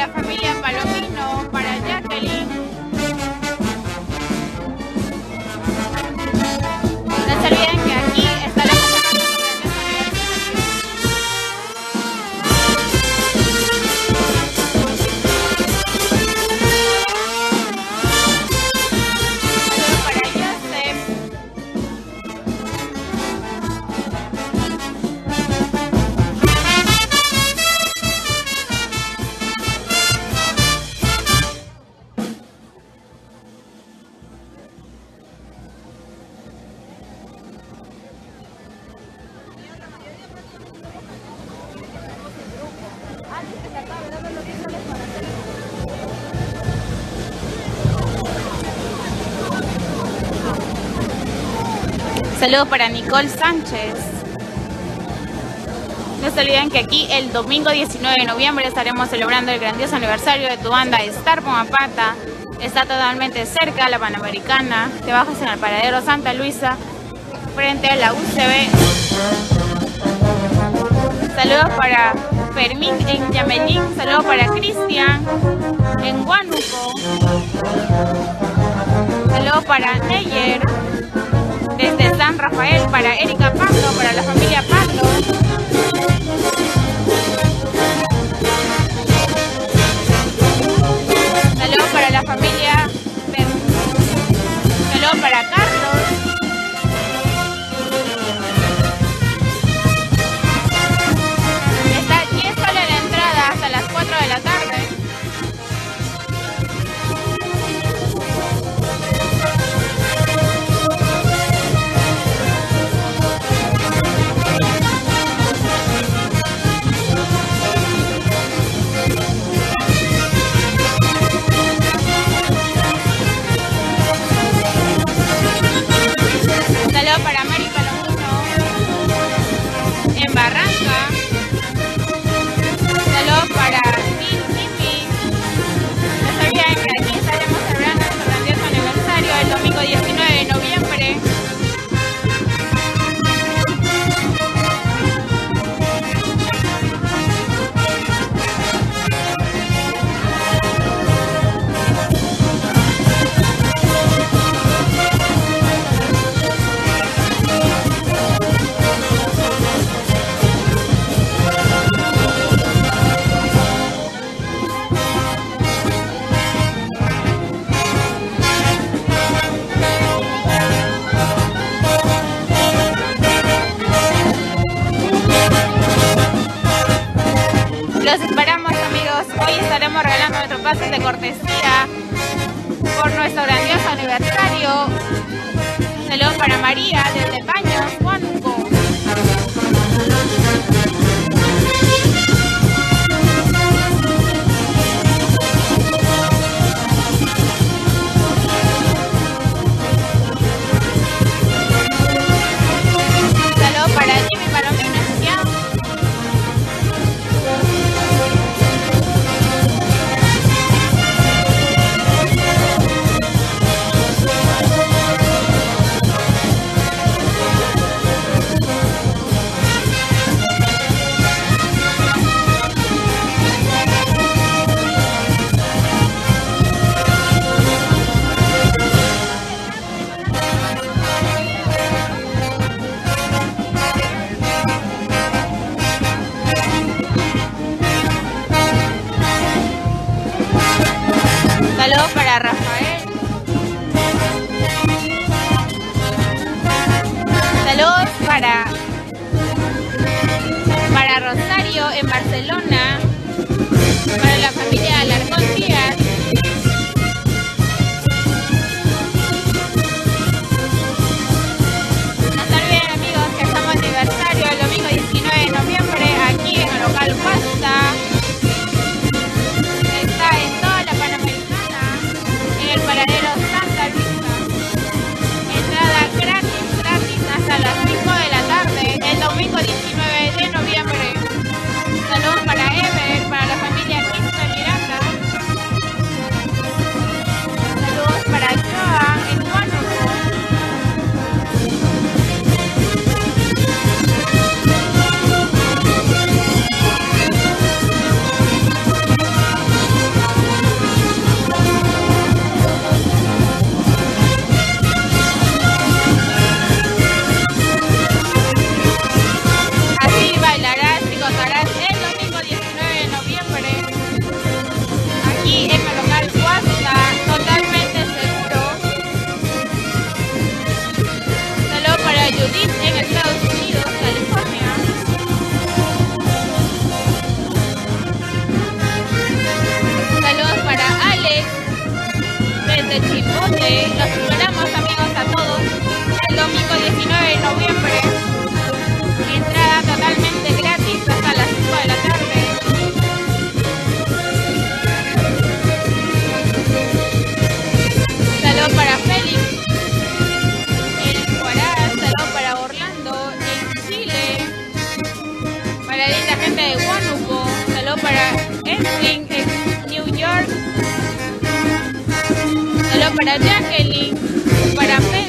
la familia Palomino, para Jacqueline. No se olviden que aquí estaremos celebrando su grandioso aniversario. Saludos para Joseph. Saludos para Nicole Sánchez. No se olviden que aquí el domingo 19 de noviembre estaremos celebrando el grandioso aniversario de tu banda Star Pomapata. Está totalmente cerca a la Panamericana. Te bajas en el paradero Santa Luisa, frente a la UCB. Saludos para Fermín en Yamelín. Saludos para Cristian en Huánuco. Saludos para Neyer desde San Rafael, para Erika Pando, para la familia Pando. Saludos para la familia. Saludos para Carlos. Está 10 soles la entrada hasta las 4 de la tarde. Saludos para Mary Palomino en Barranca. Saludos para Tim Timmy. No se olviden que aquí estaremos celebrando nuestro grandioso aniversario el domingo 19 de noviembre. Los esperamos, amigos. Hoy estaremos regalando nuestros pases de cortesía por nuestro grandioso aniversario. Saludos para María desde Paños, Huánuco. Saludos para Jimmy Palomino en Chiao. Saludos para Rafael. Saludos para Rosario en Barcelona. Para la familia Alarcón Díaz. No se olviden, amigos, que estamos de aniversario el domingo 19 de noviembre aquí en el local Pasta. Está en toda la Panamericana, en el paradero Santa Luisa. Entrada gratis hasta las 5 de la tarde, el domingo 19 de noviembre. Saludos para Ever, para la familia Quinto Miranda. para Jacqueline, para Pedro.